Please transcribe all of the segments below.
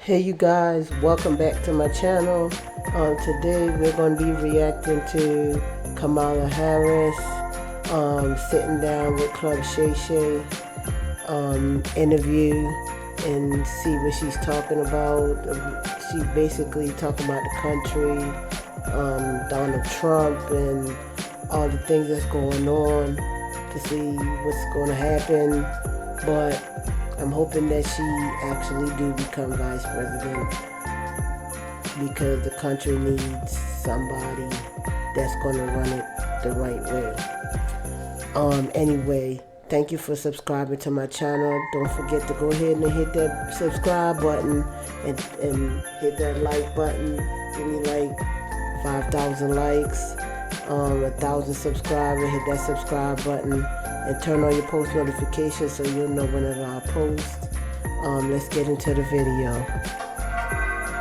Hey you guys, welcome back to my channel. Today we're going to be reacting to Kamala Harris sitting down with Club Shay Shay interview and see what she's talking about. She's basically talking about the country, Donald Trump and all the things that's going on to see what's going to happen. But I'm hoping that she actually do become vice president because the country needs somebody that's going to run it the right way. Anyway, thank you for subscribing to my channel. Don't forget to go ahead and hit that subscribe button and hit that like button. Give me like 5,000 likes, 1,000 subscribers. Hit that subscribe button and turn on your post notifications so you'll know whenever I post. Let's get into the video.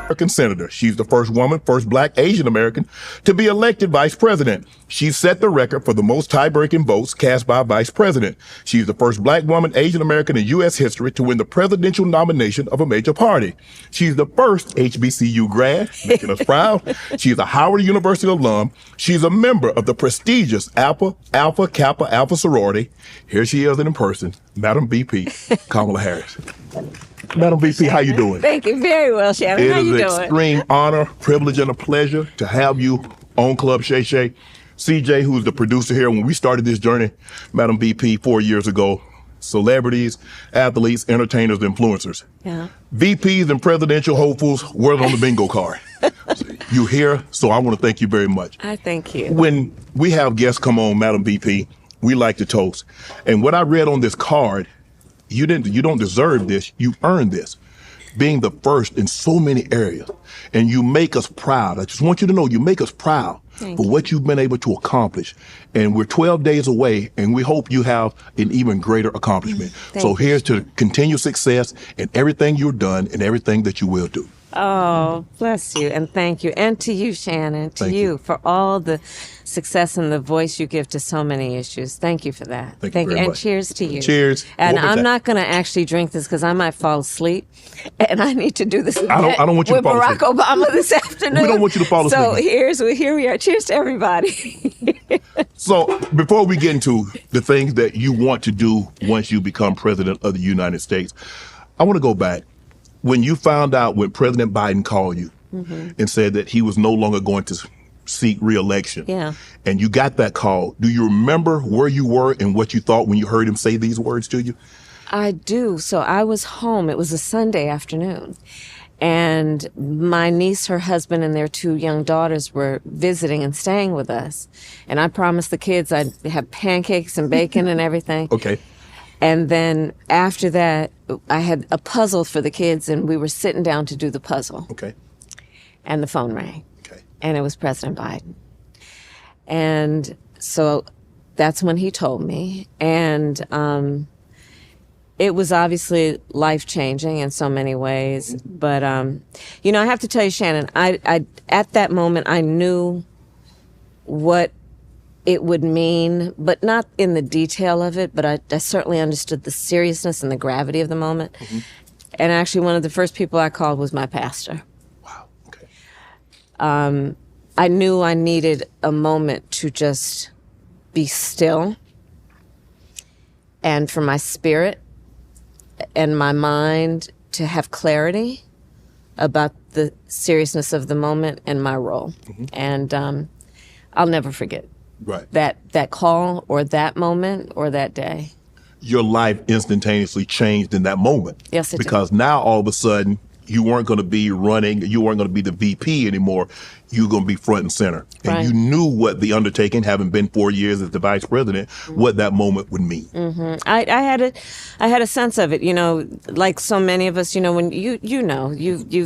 American senator. She's the first woman, first black Asian American to be elected vice president. She set the record for the most tie-breaking votes cast by a vice president. She's the first black woman, Asian American in U.S. history to win the presidential nomination of a major party. She's the first HBCU grad, making us proud. She's a Howard University alum. She's a member of the prestigious Alpha Kappa Alpha sorority. Here she is in person, Madam VP, Kamala Harris. Madam VP, how you doing? Thank you very well, Shannon. How you doing? It is an extreme honor, privilege, and a pleasure to have you on Club Shay Shay. CJ, who's the producer here, when we started this journey, Madam VP, 4 years ago, celebrities, athletes, entertainers, influencers. Yeah. VPs and presidential hopefuls were on the bingo card. You're here, so I want to thank you very much. I thank you. When we have guests come on, Madam VP, we like to toast. And what I read on this card, you don't deserve this, you earned this. Being the first in so many areas. And you make us proud. I just want you to know you make us proud for what you've been able to accomplish. And we're 12 days away, and we hope you have an even greater accomplishment. So here's to continue success in everything you've done and everything that you will do. Oh, bless you, and thank you. And to you, Shannon, to you for all the success and the voice you give to so many issues. Thank you for that. Thank you very and much. cheers to you. Cheers. And I'm not going to actually drink this because I might fall asleep, and I need to do this I don't want you with to fall Barack asleep. Obama this afternoon. We don't want you to fall asleep. So here we are. Cheers to everybody. So before we get into the things that you want to do once you become president of the United States, I want to go back. When you found out when President Biden called you and said that he was no longer going to seek re-election, and you got that call, do you remember where you were and what you thought when you heard him say these words to you? I do. So I was home. It was a Sunday afternoon. And my niece, her husband, and their 2 young daughters were visiting and staying with us. And I promised the kids I'd have pancakes and bacon and everything. Okay. And then after that, I had a puzzle for the kids, and we were sitting down to do the puzzle. Okay. And the phone rang. Okay. And it was President Biden. And so that's when he told me. And it was obviously life-changing in so many ways. But, you know, I have to tell you, Shannon, I at that moment, I knew what it would mean, but not in the detail of it, but I certainly understood the seriousness and the gravity of the moment. And actually, one of the first people I called was my pastor. Wow. Okay. I knew I needed a moment to just be still and for my spirit and my mind to have clarity about the seriousness of the moment and my role. And I'll never forget that call or that moment or that day. Your life instantaneously changed in that moment. Yes, it did. Because now all of a sudden you weren't going to be running, you weren't going to be the VP anymore. You were going to be front and center. And you knew what the undertaking, having been 4 years as the vice president, what that moment would mean. I had a sense of it, you know, like so many of us, you know, when you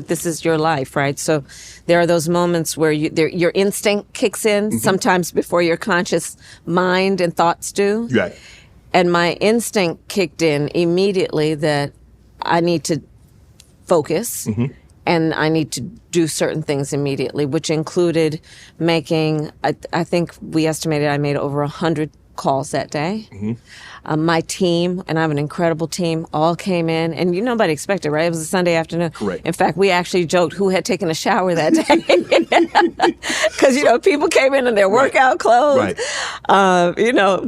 this is your life, right? So there are those moments where your instinct kicks in, sometimes before your conscious mind and thoughts do. Right. And my instinct kicked in immediately that I need to focus and I need to do certain things immediately, which included making, I think we estimated I made over 100 calls that day. My team, and I have an incredible team, all came in, and nobody expected, right? It was a Sunday afternoon. Correct. In fact, we actually joked who had taken a shower that day. Because, people came in their workout clothes. Right.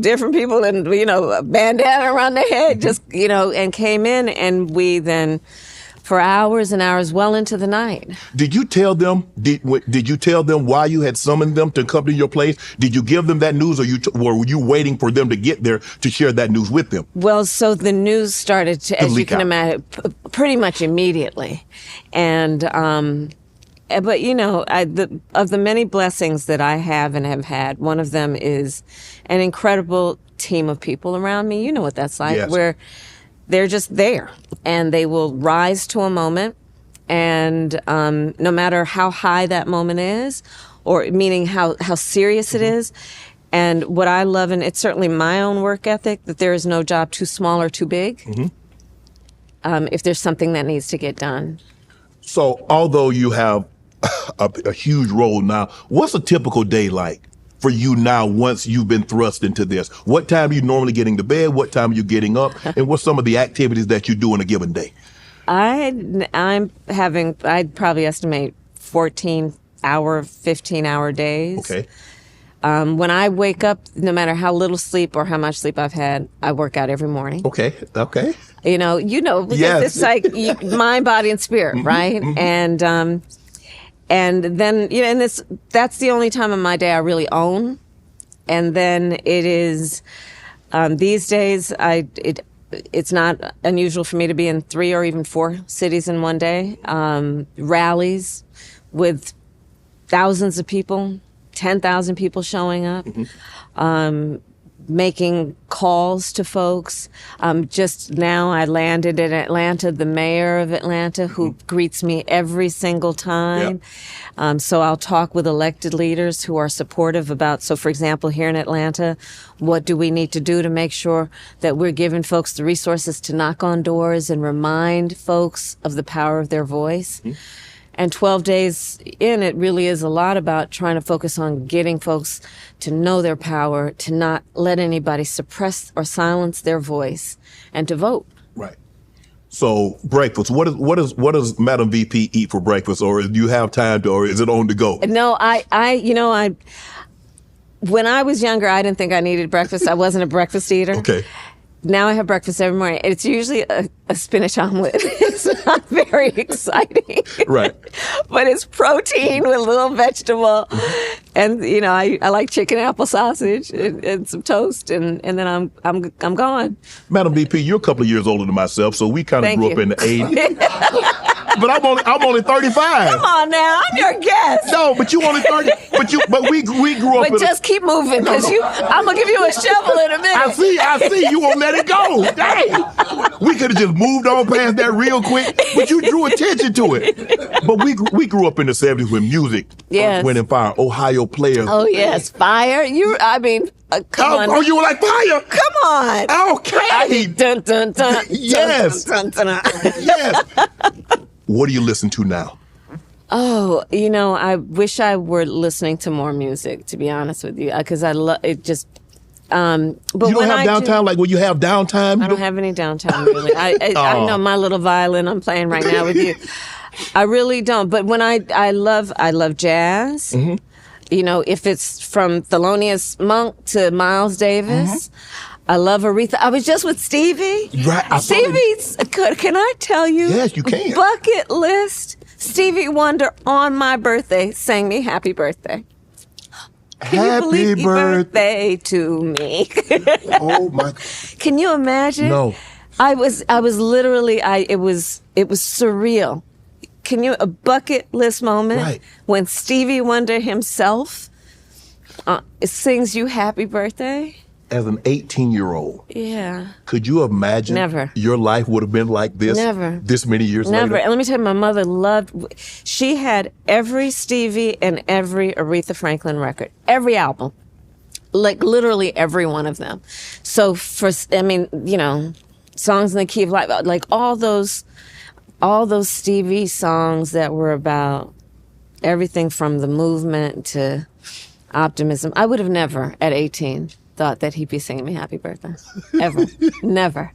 Different people and, a bandana around their head, just, and came in, and we then, for hours and hours, well into the night. Did you tell them? Did you tell them why you had summoned them to come to your place? Did you give them that news, or were you waiting for them to get there to share that news with them? Well, so the news started to, as you can imagine, pretty much immediately, and but of the many blessings that I have and have had, one of them is an incredible team of people around me. You know what that's like, yes. Where they're just there, and they will rise to a moment, and no matter how high that moment is, or meaning how serious it is, and what I love, and it's certainly my own work ethic, that there is no job too small or too big if there's something that needs to get done. So although you have a huge role now, what's a typical day like for you now once you've been thrust into this? What time are you normally getting to bed? What time are you getting up? And what's some of the activities that you do in a given day? I'd probably estimate 14-hour, 15-hour days. Okay. When I wake up, no matter how little sleep or how much sleep I've had, I work out every morning. Okay. Because Yes. it's like mind, body, and spirit, right? And then, that's the only time in my day I really own. And then it is, these days, it's not unusual for me to be in 3 or even 4 cities in one day. Rallies with thousands of people, 10,000 people showing up. Making calls to folks. Just now I landed in Atlanta, the mayor of Atlanta, who greets me every single time. Yep. So I'll talk with elected leaders who are supportive about, so for example, here in Atlanta, what do we need to do to make sure that we're giving folks the resources to knock on doors and remind folks of the power of their voice? And 12 days in, it really is a lot about trying to focus on getting folks to know their power, to not let anybody suppress or silence their voice, and to vote. Right. So breakfast, what does Madam VP eat for breakfast, or do you have time to, or is it on the go? No, when I was younger, I didn't think I needed breakfast. I wasn't a breakfast eater. Okay. Now I have breakfast every morning. It's usually a spinach omelet. It's not very exciting. Right. But it's protein with a little vegetable. And, I like chicken apple sausage and some toast, and then I'm gone. Madam VP, you're a couple of years older than myself, so we kind of Thank grew you. up in the 80s. But I'm only 35. Come on now, I'm your guest. No, but you only 30. But we grew up. But just keep moving, because I'm gonna give you a shovel in a minute. I see. You won't let it go. Dang. We could have just moved on past that real quick, but you drew attention to it. But we grew up in the 70s with music. Yes. Wind and Fire, Ohio Players. Oh yes, fire. Come on. Oh, you were like Fire. Come on. Okay. Dun, dun, dun, Yes. dun, dun, dun, dun. Yes. What do you listen to now? Oh, I wish I were listening to more music, to be honest with you, because I love it. Just, but You don't when have downtime, like when you have downtime? I don't have any downtime really. I know my little violin I'm playing right now with you. I really don't. But when I love jazz. Mm-hmm. If it's from Thelonious Monk to Miles Davis. I love Aretha. I was just with Stevie. Right. Stevie's, can I tell you? Yes, you can. Bucket list. Stevie Wonder on my birthday sang me happy birthday. Happy birthday to me. Oh my. Can you imagine? No. I was literally, it was surreal. A bucket list moment Right. when Stevie Wonder himself sings you happy birthday? As an 18-year-old, Yeah. could you imagine Never. your life would have been like this? Never. This many years Never. later? And let me tell you, my mother she had every Stevie and every Aretha Franklin record, every album, like literally every one of them. So Songs in the Key of Life, like all those Stevie songs that were about everything from the movement to optimism. I would have never, at 18, thought that he'd be singing me happy birthday. Ever. Never.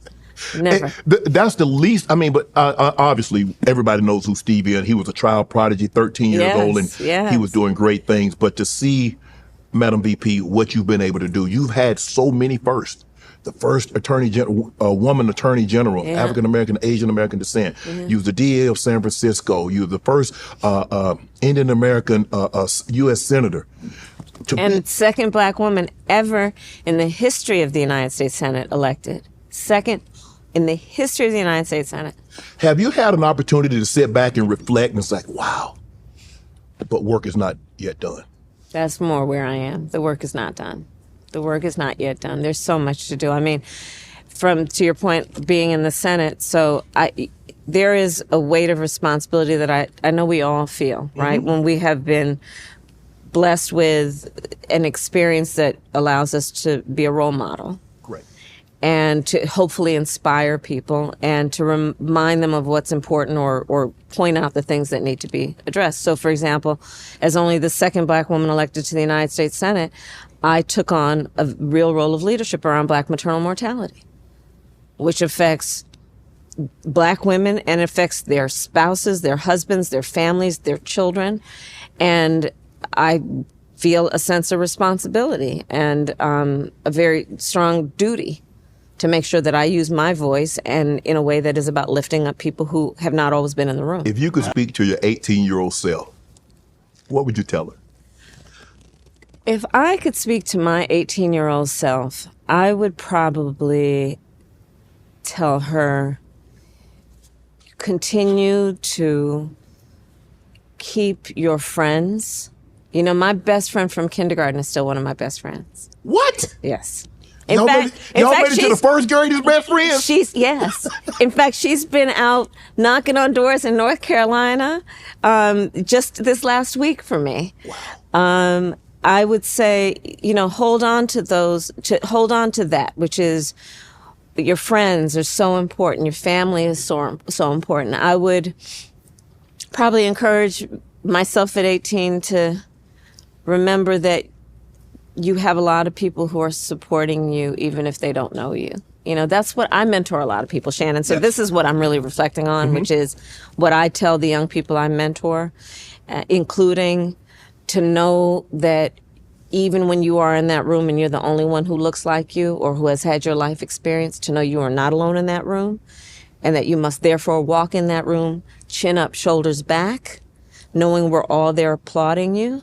Never. That's the least. I mean, but obviously everybody knows who Stevie is. He was a child prodigy, 13 years old, and he was doing great things. But to see, Madam VP, what you've been able to do, you've had so many firsts. The first woman attorney general, African American, Asian American descent. You was the DA of San Francisco. You were the first Indian American U.S. senator. And second black woman ever in the history of the United States Senate elected. Second in the history of the United States Senate. Have you had an opportunity to sit back and reflect and it's like, wow, but work is not yet done? That's more where I am. The work is not done. The work is not yet done. There's so much to do. I mean, to your point, being in the Senate, there is a weight of responsibility that I know we all feel, right? When we have been blessed with an experience that allows us to be a role model. Great. And to hopefully inspire people and to remind them of what's important or point out the things that need to be addressed. So, for example, as only the second black woman elected to the United States Senate, I took on a real role of leadership around black maternal mortality, which affects black women and affects their spouses, their husbands, their families, their children. And I feel a sense of responsibility and a very strong duty to make sure that I use my voice and in a way that is about lifting up people who have not always been in the room. If you could speak to your 18-year-old self, what would you tell her? If I could speak to my 18-year-old self, I would probably tell her, continue to keep your friends. You know, my best friend from kindergarten is still one of my best friends. What? Yes. Y'all made it to the first grade as best friends? Yes. In fact, she's been out knocking on doors in North Carolina just this last week for me. Wow. I would say, you know, hold on to that, which is your friends are so important. Your family is so important. I would probably encourage myself at 18 to remember that you have a lot of people who are supporting you, even if they don't know you. You know, that's what I mentor a lot of people, Shannon. So this is what I'm really reflecting on, which is what I tell the young people I mentor, including to know that even when you are in that room and you're the only one who looks like you or who has had your life experience, to know you are not alone in that room and that you must therefore walk in that room, chin up, shoulders back, knowing we're all there applauding you.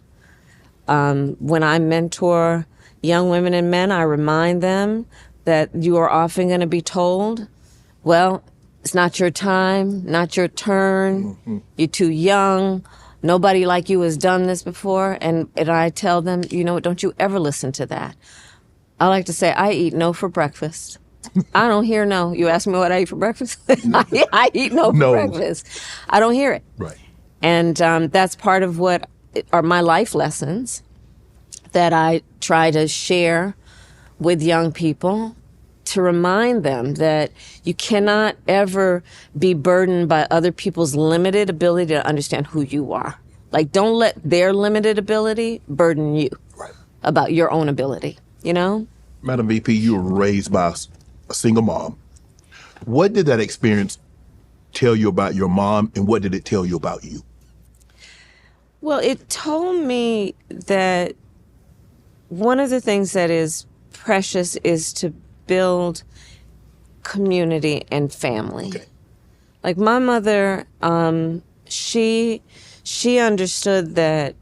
When I mentor young women and men, I remind them that you are often going to be told, well, it's not your time, not your turn, you're too young, nobody like you has done this before. And I tell them, you know, don't you ever listen to that. I like to say, I eat no for breakfast. I don't hear no. You ask me what I eat for breakfast? I eat no for breakfast. I don't hear it. Right. And that's part of what are my life lessons that I try to share with young people to remind them that you cannot ever be burdened by other people's limited ability to understand who you are. Like, don't let their limited ability burden you about your own ability, you know? Madam VP, you were raised by a single mom. What did that experience tell you about your mom, and what did it tell you about you? Well, it told me that one of the things that is precious is to build community and family. Okay. Like my mother, she understood that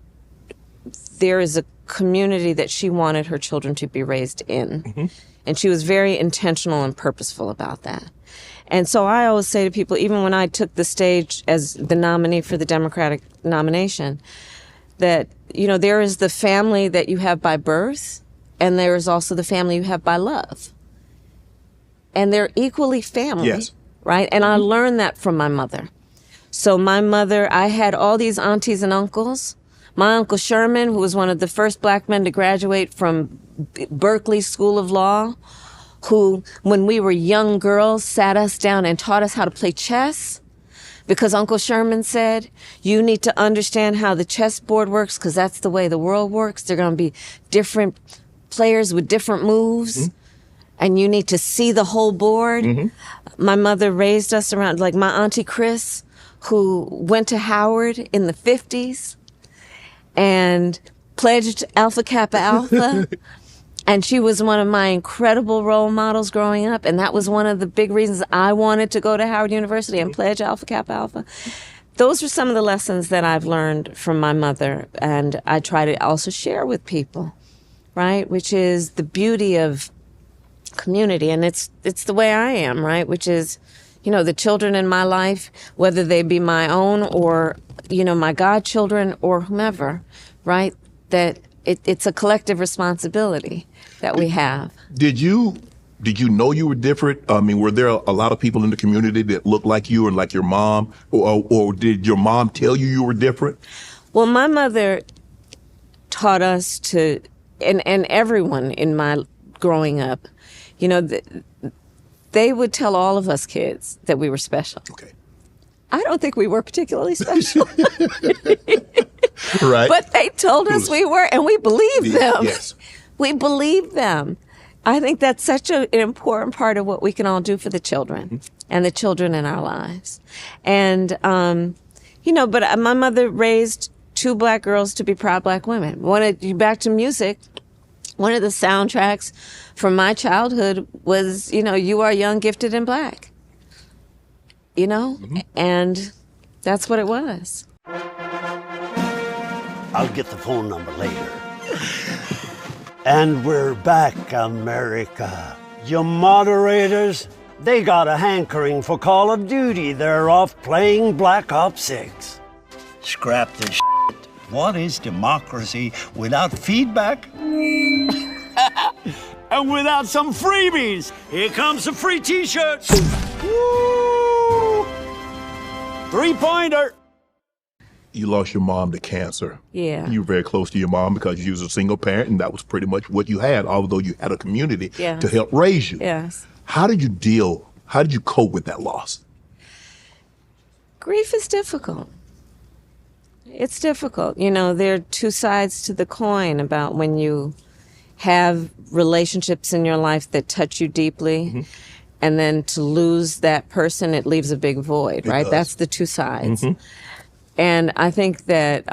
there is a community that she wanted her children to be raised in. And she was very intentional and purposeful about that. And so I always say to people, even when I took the stage as the nominee for the Democratic nomination, that, you know, there is the family that you have by birth, and there is also the family you have by love. And they're equally family, right? And I learned that from my mother. So my mother, I had all these aunties and uncles. My Uncle Sherman, who was one of the first black men to graduate from Berkeley School of Law, who, when we were young girls, sat us down and taught us how to play chess. Because Uncle Sherman said, you need to understand how the chessboard works, because that's the way the world works. There are going to be different players with different moves, and you need to see the whole board. My mother raised us around, like my Auntie Chris, who went to Howard in the 50s and pledged Alpha Kappa Alpha. And she was one of my incredible role models growing up. And that was one of the big reasons I wanted to go to Howard University and pledge Alpha Kappa Alpha. Those are some of the lessons that I've learned from my mother. And I try to also share with people, right? Which is the beauty of community. And it's the way I am, right? Which is, you know, the children in my life, whether they be my own or, you know, my godchildren or whomever, right? That it's a collective responsibility that we have. Did you know you were different? I mean, were there a lot of people in the community that looked like you and like your mom? Or did your mom tell you were different? Well, my mother taught us to, and everyone in my growing up, you know, they would tell all of us kids that we were special. Okay. I don't think we were particularly special. Right. But they told us we were, and we believed them. Yes. We believed them. I think that's such an important part of what we can all do for the children and the children in our lives. And, you know, but my mother raised 2 black girls to be proud black women. Back to music, one of the soundtracks from my childhood was, you know, You Are Young, Gifted, and Black. You know? And that's what it was. I'll get the phone number later. And we're back, America. Your moderators, they got a hankering for Call of Duty. They're off playing Black Ops 6. Scrap this shit. What is democracy without feedback? And without some freebies. Here comes the free t-shirts. Woo! 3-pointer. You lost your mom to cancer. Yeah. You were very close to your mom because you was a single parent, and that was pretty much what you had, although you had a community to help raise you. Yes. How did you cope with that loss? Grief is difficult. It's difficult. You know, there are 2 sides to the coin about when you have relationships in your life that touch you deeply, and then to lose that person, it leaves a big void, right? That's the 2 sides. And I think that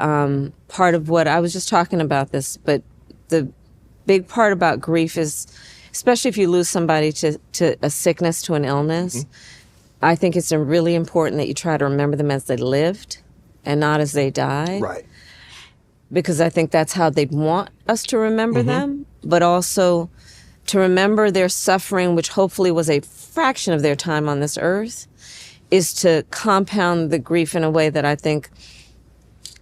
part of what I was just talking about this, but the big part about grief is, especially if you lose somebody to a sickness, to an illness, I think it's really important that you try to remember them as they lived and not as they died. Right. Because I think that's how they'd want us to remember them, but also to remember their suffering, which hopefully was a fraction of their time on this earth, is to compound the grief in a way that I think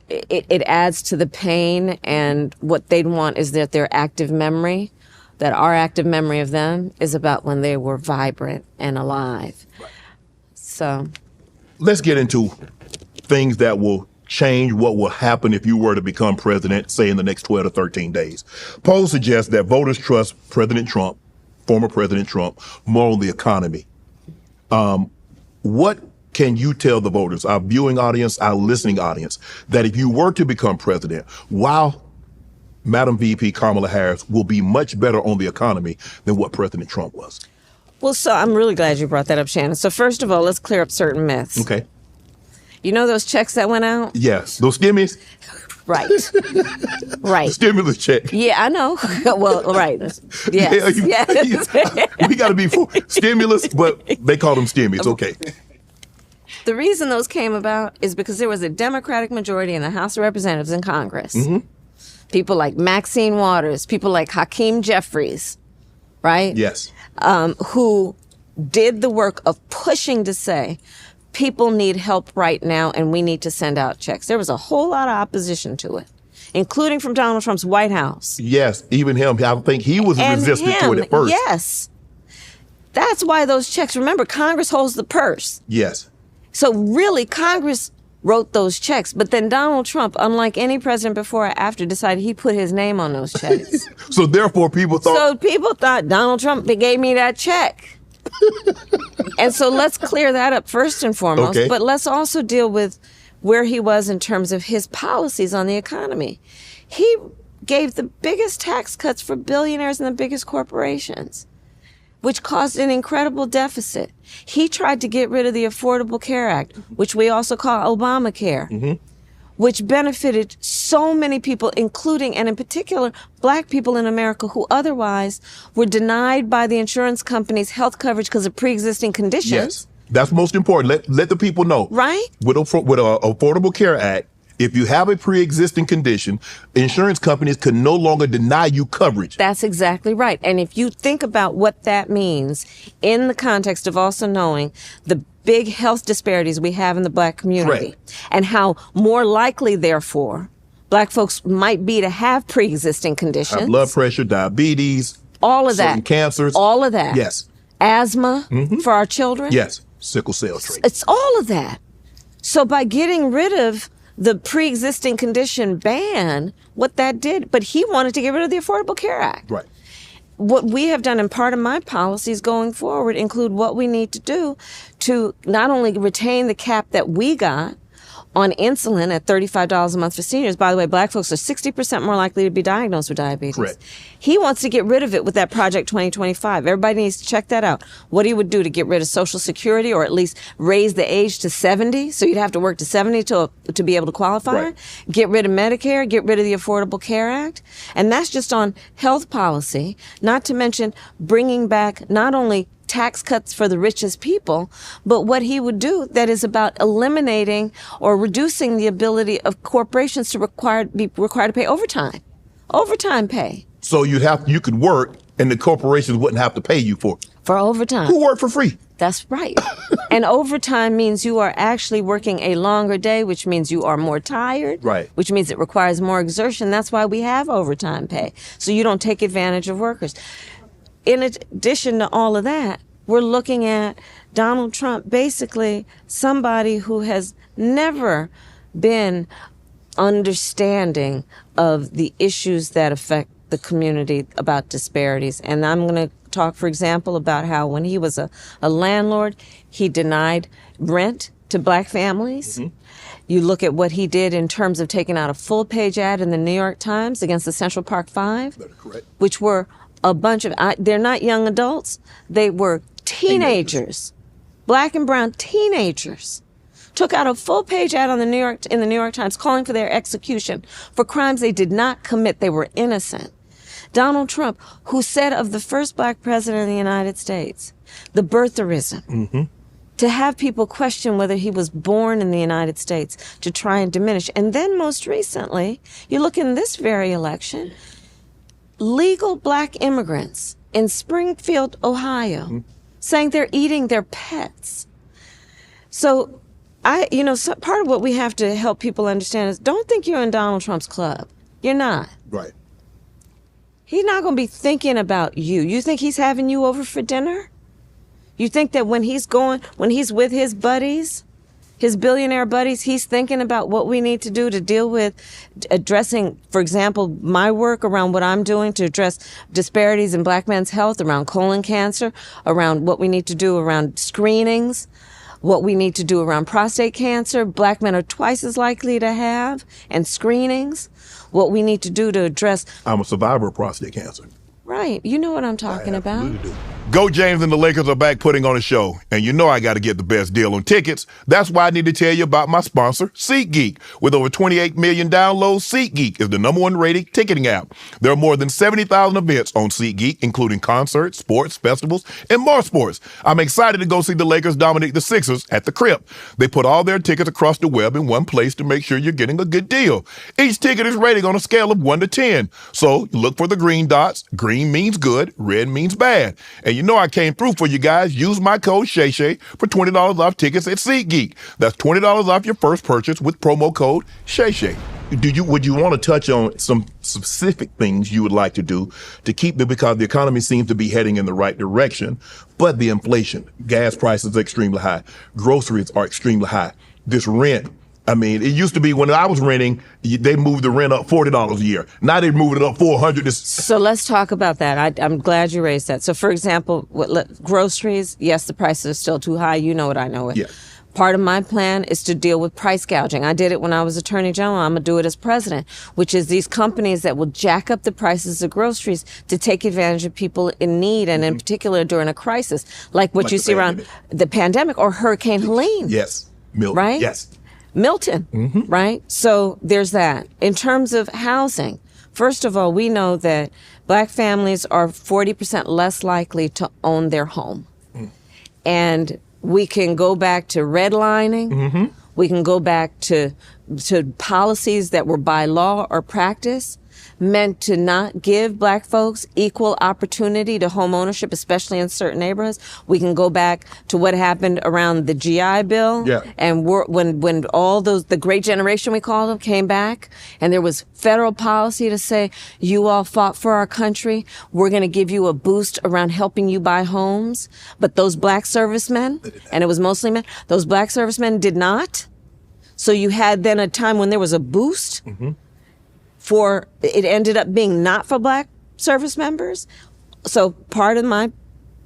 it adds to the pain. And what they'd want is that their active memory, that our active memory of them is about when they were vibrant and alive. Right. So let's get into things that will change what will happen if you were to become president, say in the next 12 to 13 days. Polls suggest that voters trust President Trump, former President Trump, more on the economy. What can you tell the voters, our viewing audience, our listening audience, that if you were to become president, while Madam VP Kamala Harris will be much better on the economy than what President Trump was? Well, so I'm really glad you brought that up, Shannon. So first of all, let's clear up certain myths. Okay. You know those checks that went out? Yes. Those stimmies? Right. Right. Stimulus check. Yeah, I know. Well, right. Yes. Yes. We got to be for stimulus, but they call them stimmies. Okay. The reason those came about is because there was a Democratic majority in the House of Representatives and Congress. People like Maxine Waters, people like Hakeem Jeffries, right? Yes. Who did the work of pushing to say, people need help right now and we need to send out checks. There was a whole lot of opposition to it, including from Donald Trump's White House. Yes, even him. I think he was resistant to it at first. Yes. That's why those checks, remember, Congress holds the purse. Yes. So really, Congress wrote those checks. But then Donald Trump, unlike any president before or after, decided he put his name on those checks. So therefore, people thought Donald Trump gave me that check. And so let's clear that up first and foremost. Okay. But let's also deal with where he was in terms of his policies on the economy. He gave the biggest tax cuts for billionaires and the biggest corporations, which caused an incredible deficit. He tried to get rid of the Affordable Care Act, which we also call Obamacare, which benefited so many people, including, and in particular, black people in America who otherwise were denied by the insurance companies health coverage because of pre-existing conditions. Yes, that's most important. Let the people know. Right? With a Affordable Care Act, if you have a pre-existing condition, insurance companies can no longer deny you coverage. That's exactly right. And if you think about what that means in the context of also knowing the big health disparities we have in the black community, Right. and how more likely, therefore, black folks might be to have pre-existing conditions. High blood pressure, diabetes, all of certain that. cancers. All of that. Yes. Asthma for our children. Yes. Sickle cell trait. It's all of that. So by getting rid of the pre-existing condition ban, what that did, but he wanted to get rid of the Affordable Care Act. Right. What we have done, and part of my policies going forward include what we need to do to not only retain the cap that we got on insulin at $35 a month for seniors. By the way, black folks are 60% more likely to be diagnosed with diabetes. Correct. He wants to get rid of it with that Project 2025. Everybody needs to check that out. What he would do to get rid of Social Security, or at least raise the age to 70, so you'd have to work to 70 to be able to qualify. Right. Get rid of Medicare, get rid of the Affordable Care Act. And that's just on health policy, not to mention bringing back not only tax cuts for the richest people, but what he would do that is about eliminating or reducing the ability of corporations to be required to pay overtime pay So you could work and the corporations wouldn't have to pay you for it. for overtime. Who work for free? That's right. And overtime means you are actually working a longer day, which means you are more tired. Right. Which means it requires more exertion. That's why we have overtime pay. So you don't take advantage of workers. In addition to all of that, we're looking at Donald Trump, basically somebody who has never been understanding of the issues that affect the community about disparities. And I'm going to talk, for example, about how when he was a landlord, he denied rent to black families. Mm-hmm. You look at what he did in terms of taking out a full-page ad in the New York Times against the Central Park Five, That is correct. which were a bunch of, they're not young adults, they were teenagers, black and brown teenagers, took out a full-page ad in the New York Times calling for their execution for crimes they did not commit. They were innocent. Donald Trump, who said of the first black president of the United States, the birtherism, to have people question whether he was born in the United States, to try and diminish. And then most recently, you look in this very election, legal black immigrants in Springfield, Ohio, saying they're eating their pets. So part of what we have to help people understand is don't think you're in Donald Trump's club. You're not. Right. He's not going to be thinking about you. You think he's having you over for dinner? You think that when he's with his buddies, his billionaire buddies, he's thinking about what we need to do to deal with addressing, for example, my work around what I'm doing to address disparities in black men's health, around colon cancer, around what we need to do around screenings, what we need to do around prostate cancer. Black men are twice as likely to have, and screenings. What we need to do to address. I'm a survivor of prostate cancer. Right. You know what I'm talking about. Do. Go James and the Lakers are back putting on a show. And you know I got to get the best deal on tickets. That's why I need to tell you about my sponsor, SeatGeek. With over 28 million downloads, SeatGeek is the #1 rated ticketing app. There are more than 70,000 events on SeatGeek, including concerts, sports, festivals, and more sports. I'm excited to go see the Lakers dominate the Sixers at the Crib. They put all their tickets across the web in one place to make sure you're getting a good deal. Each ticket is rated on a scale of 1 to 10. So you look for the green dots. Green means good, red means bad. And you know I came through for you guys. Use my code ShayShay for $20 off tickets at SeatGeek. That's $20 off your first purchase with promo code ShayShay. Would you want to touch on some specific things you would like to do to keep it, because the economy seems to be heading in the right direction, but the inflation, gas prices are extremely high, groceries are extremely high, this rent. I mean, it used to be when I was renting, they moved the rent up $40 a year. Now they moved it up $400. So let's talk about that. I'm glad you raised that. So, for example, groceries, yes, the prices are still too high. You know what I know it. Yeah. Part of my plan is to deal with price gouging. I did it when I was Attorney General. I'm going to do it as president, which is these companies that will jack up the prices of groceries to take advantage of people in need, and in particular during a crisis, like what you see around the pandemic or Hurricane Helene. Yes. Milton. Right? Yes. Milton, right? So there's that. In terms of housing, first of all, we know that black families are 40% less likely to own their home. And we can go back to redlining. We can go back to policies that were by law or practice meant to not give black folks equal opportunity to home ownership, especially in certain neighborhoods. We can go back to what happened around the GI Bill. Yeah. And when all those, the great generation we called them, came back, and there was federal policy to say, you all fought for our country. We're going to give you a boost around helping you buy homes. But those black servicemen, and it was mostly men, those black servicemen did not. So you had then a time when there was a boost for, it ended up being not for black service members. So part of my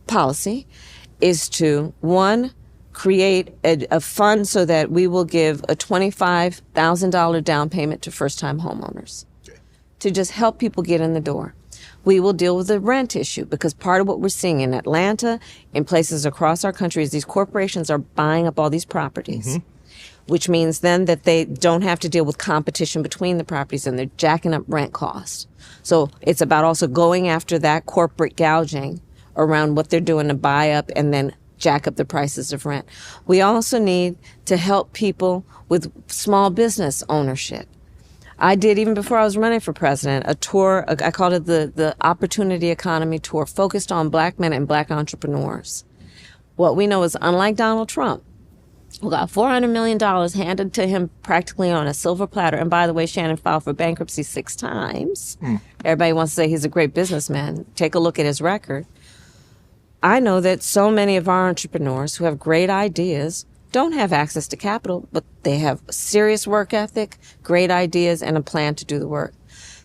policy is to, one, create a fund so that we will give a $25,000 down payment to first-time homeowners to just help people get in the door. We will deal with the rent issue, because part of what we're seeing in Atlanta, in places across our country, is these corporations are buying up all these properties. Which means then that they don't have to deal with competition between the properties, and they're jacking up rent costs. So it's about also going after that corporate gouging around what they're doing to buy up and then jack up the prices of rent. We also need to help people with small business ownership. I did, even before I was running for president, a tour, I called it the Opportunity Economy Tour, focused on black men and black entrepreneurs. What we know is, unlike Donald Trump, who got $400 million handed to him practically on a silver platter. And by the way, Shannon filed for bankruptcy 6 times. Everybody wants to say he's a great businessman. Take a look at his record. I know that so many of our entrepreneurs who have great ideas don't have access to capital, but they have serious work ethic, great ideas, and a plan to do the work.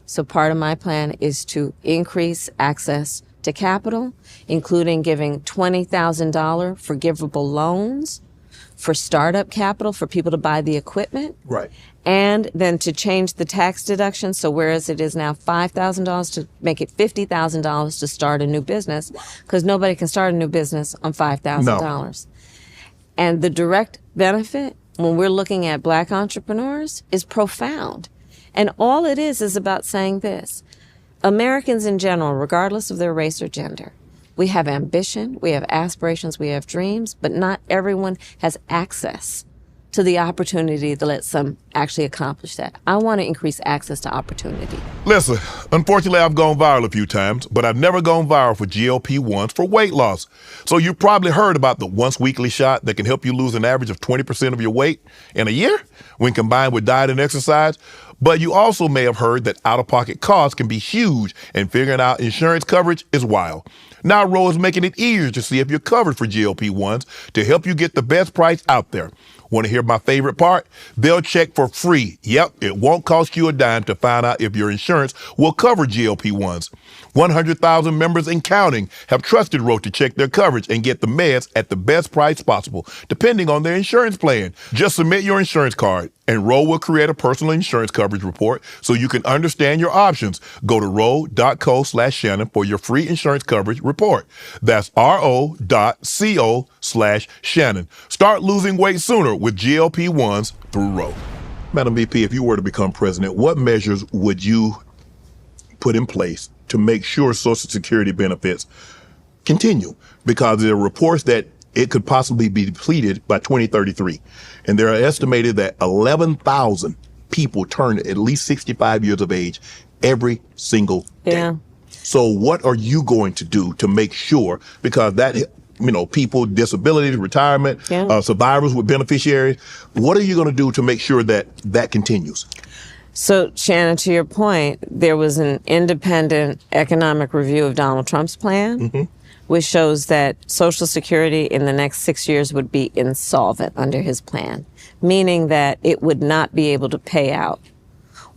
So part of my plan is to increase access to capital, including giving $20,000 forgivable loans for startup capital for people to buy the equipment. Right. And then to change the tax deduction. So whereas it is now $5,000, to make it $50,000 to start a new business, because nobody can start a new business on $5,000. No. And the direct benefit, when we're looking at black entrepreneurs, is profound. And all it is about saying this: Americans in general, regardless of their race or gender, we have ambition, we have aspirations, we have dreams, but not everyone has access to the opportunity to let some actually accomplish that. I want to increase access to opportunity. Listen, unfortunately, I've gone viral a few times, but I've never gone viral for GLP-1s for weight loss. So you probably heard about the once weekly shot that can help you lose an average of 20% of your weight in a year when combined with diet and exercise. But you also may have heard that out-of-pocket costs can be huge, and figuring out insurance coverage is wild. Now Ro is making it easier to see if you're covered for GLP-1s to help you get the best price out there. Want to hear my favorite part? They'll check for free. Yep, it won't cost you a dime to find out if your insurance will cover GLP-1s. 100,000 members and counting have trusted Ro to check their coverage and get the meds at the best price possible, depending on their insurance plan. Just submit your insurance card, and Ro will create a personal insurance coverage report so you can understand your options. Go to ro.co/Shannon for your free insurance coverage report. That's ro.co/Shannon. Start losing weight sooner with GLP-1s through Ro. Madam VP, if you were to become president, what measures would you put in place to make sure Social Security benefits continue? Because there are reports that it could possibly be depleted by 2033. And there are estimated that 11,000 people turn at least 65 years of age every single day. Yeah. So what are you going to do to make sure, because that, people, disabilities, retirement, survivors with beneficiaries, what are you going to do to make sure that that continues? So, Shannon, to your point, there was an independent economic review of Donald Trump's plan, which shows that Social Security in the next 6 years would be insolvent under his plan, meaning that it would not be able to pay out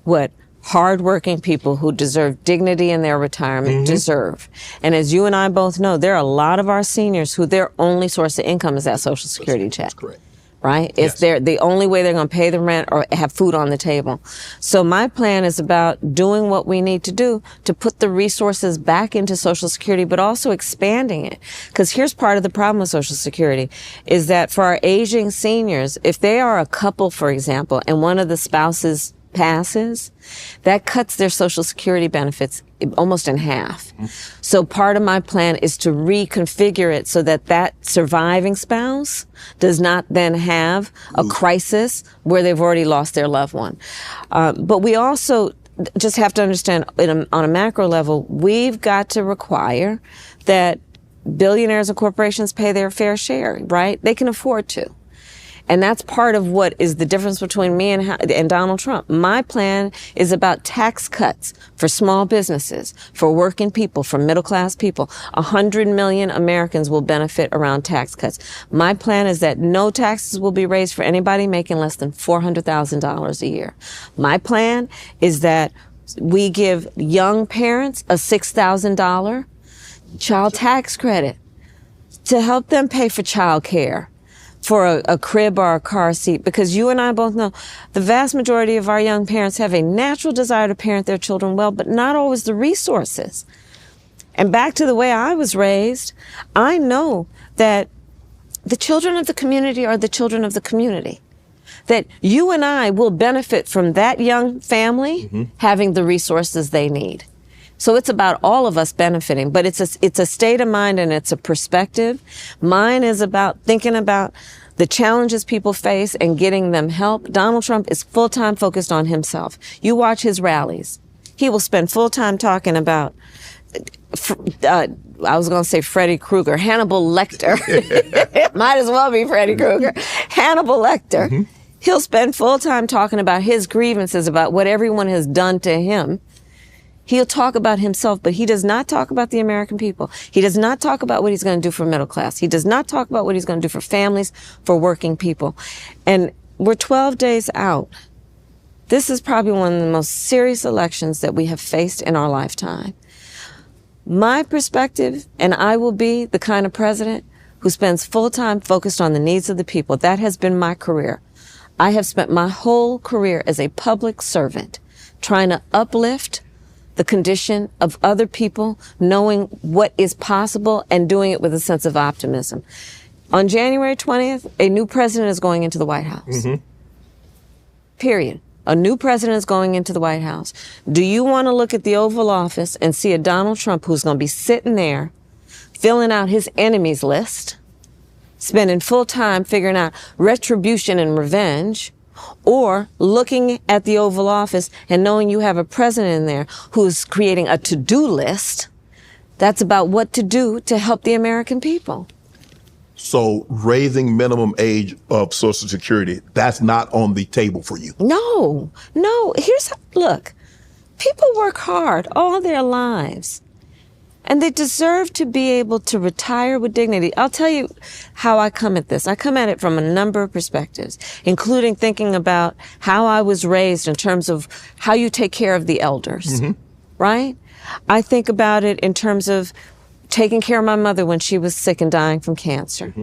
what hardworking people who deserve dignity in their retirement deserve. And as you and I both know, there are a lot of our seniors who their only source of income is that Social Security check. That's correct. right? It's the only way they're going to pay the rent or have food on the table. So my plan is about doing what we need to do to put the resources back into Social Security, but also expanding it. Because here's part of the problem with Social Security is that for our aging seniors, if they are a couple, for example, and one of the spouses passes, that cuts their Social Security benefits almost in half. So part of my plan is to reconfigure it so that that surviving spouse does not then have a crisis where they've already lost their loved one. But we also just have to understand on a macro level, we've got to require that billionaires and corporations pay their fair share, right? They can afford to. And that's part of what is the difference between me and Donald Trump. My plan is about tax cuts for small businesses, for working people, for middle-class people. 100 million Americans will benefit around tax cuts. My plan is that no taxes will be raised for anybody making less than $400,000 a year. My plan is that we give young parents a $6,000 child tax credit to help them pay for child care, for a crib or a car seat, because you and I both know the vast majority of our young parents have a natural desire to parent their children well, but not always the resources. And back to the way I was raised, I know that the children of the community are the children of the community. That you and I will benefit from that young family having the resources they need. So it's about all of us benefiting, but it's a state of mind and it's a perspective. Mine is about thinking about the challenges people face and getting them help. Donald Trump is full-time focused on himself. You watch his rallies. He will spend full-time talking about, I was going to say Freddy Krueger, Hannibal Lecter. It might as well be Freddy Krueger. Hannibal Lecter. He'll spend full-time talking about his grievances, about what everyone has done to him. He'll talk about himself, but he does not talk about the American people. He does not talk about what he's going to do for middle class. He does not talk about what he's going to do for families, for working people. And we're 12 days out. This is probably one of the most serious elections that we have faced in our lifetime. My perspective, and I will be the kind of president who spends full time focused on the needs of the people. That has been my career. I have spent my whole career as a public servant trying to uplift the condition of other people, knowing what is possible and doing it with a sense of optimism. On January 20th, a new president is going into the White House. Period. A new president is going into the White House. Do you want to look at the Oval Office and see a Donald Trump who's going to be sitting there filling out his enemies list, spending full time figuring out retribution and revenge, or looking at the Oval Office and knowing you have a president in there who's creating a to-do list that's about what to do to help the American people? So raising minimum age of Social Security, that's not on the table for you? No. Look, people work hard all their lives. And they deserve to be able to retire with dignity. I'll tell you how I come at this. I come at it from a number of perspectives, including thinking about how I was raised in terms of how you take care of the elders, right? I think about it in terms of taking care of my mother when she was sick and dying from cancer.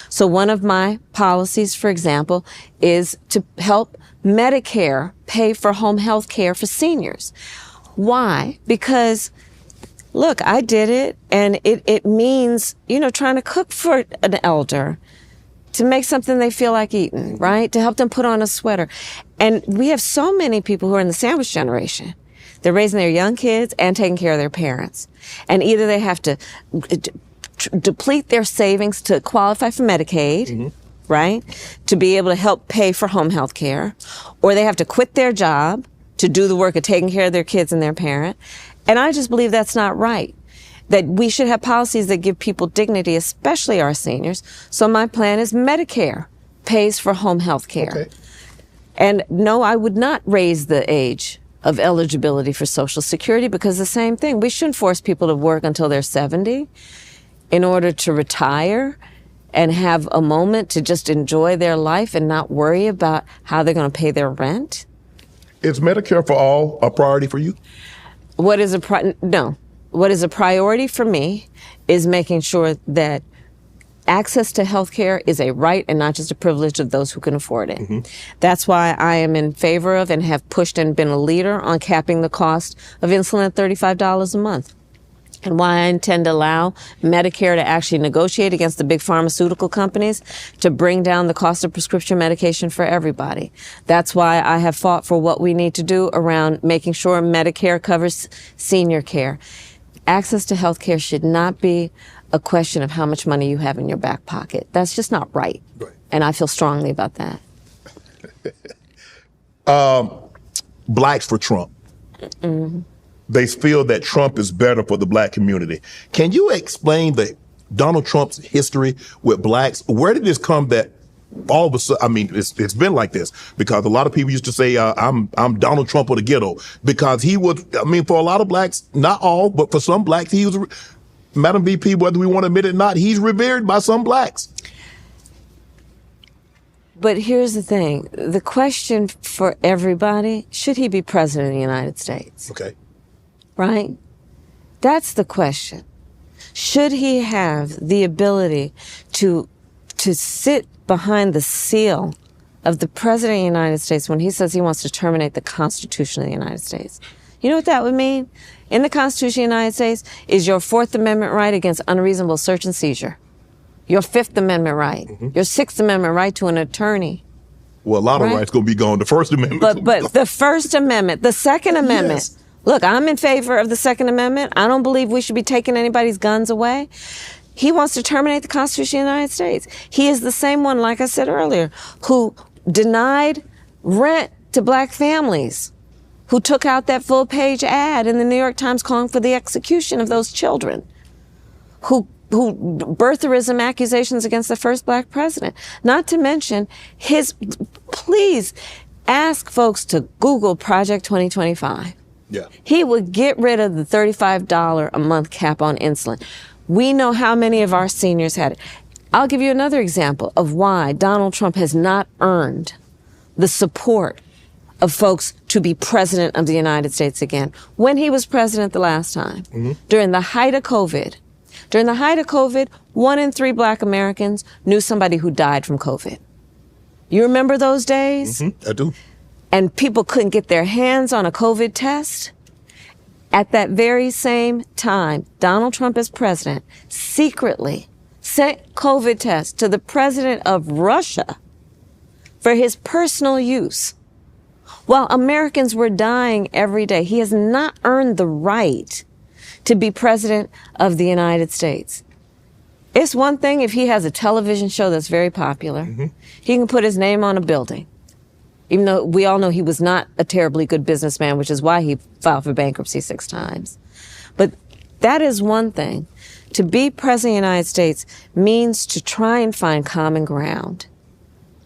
So one of my policies, for example, is to help Medicare pay for home health care for seniors. Why? Because look, I did it, and it means, trying to cook for an elder, to make something they feel like eating, right? To help them put on a sweater. And we have so many people who are in the sandwich generation. They're raising their young kids and taking care of their parents. And either they have to deplete their savings to qualify for Medicaid, right? To be able to help pay for home health care, or they have to quit their job to do the work of taking care of their kids and their parent. And I just believe that's not right, that we should have policies that give people dignity, especially our seniors. So my plan is Medicare pays for home health care. Okay. And no, I would not raise the age of eligibility for Social Security, because the same thing, we shouldn't force people to work until they're 70 in order to retire and have a moment to just enjoy their life and not worry about how they're going to pay their rent. Is Medicare for all a priority for you? What is a priority for me is making sure that access to health care is a right and not just a privilege of those who can afford it. That's why I am in favor of and have pushed and been a leader on capping the cost of insulin at $35 a month. And why I intend to allow Medicare to actually negotiate against the big pharmaceutical companies to bring down the cost of prescription medication for everybody. That's why I have fought for what we need to do around making sure Medicare covers senior care. Access to health care should not be a question of how much money you have in your back pocket. That's just not right. And I feel strongly about that. Blacks for Trump. They feel that Trump is better for the black community. Can you explain Donald Trump's history with blacks? Where did this come that all of a sudden, I mean, it's been like this because a lot of people used to say, I'm Donald Trump of the ghetto because he was, I mean, for a lot of blacks, not all, but for some blacks, he was, Madam VP, whether we want to admit it or not, he's revered by some blacks. But here's the thing. The question for everybody, should he be president of the United States? Okay. Right? That's the question. Should he have the ability to sit behind the seal of the President of the United States when he says he wants to terminate the Constitution of the United States? You know what that would mean? In the Constitution of the United States is your Fourth Amendment right against unreasonable search and seizure, your Fifth Amendment right, your Sixth Amendment right to an attorney. Well, a lot of rights going to be gone. The First Amendment. But the First Amendment, the Second Amendment. Yes. Look, I'm in favor of the Second Amendment. I don't believe we should be taking anybody's guns away. He wants to terminate the Constitution of the United States. He is the same one, like I said earlier, who denied rent to black families, who took out that full-page ad in the New York Times calling for the execution of those children, who birtherism accusations against the first black president. Not to mention please ask folks to Google Project 2025. Yeah. He would get rid of the $35 a month cap on insulin. We know how many of our seniors had it. I'll give you another example of why Donald Trump has not earned the support of folks to be president of the United States again. When he was president the last time, during the height of COVID, 1 in 3 black Americans knew somebody who died from COVID. You remember those days? I do. And people couldn't get their hands on a COVID test. At that very same time, Donald Trump as president secretly sent COVID tests to the president of Russia for his personal use. While Americans were dying every day, he has not earned the right to be president of the United States. It's one thing if he has a television show that's very popular. He can put his name on a building. Even though we all know he was not a terribly good businessman, which is why he filed for bankruptcy 6 times. But that is one thing. To be president of the United States means to try and find common ground,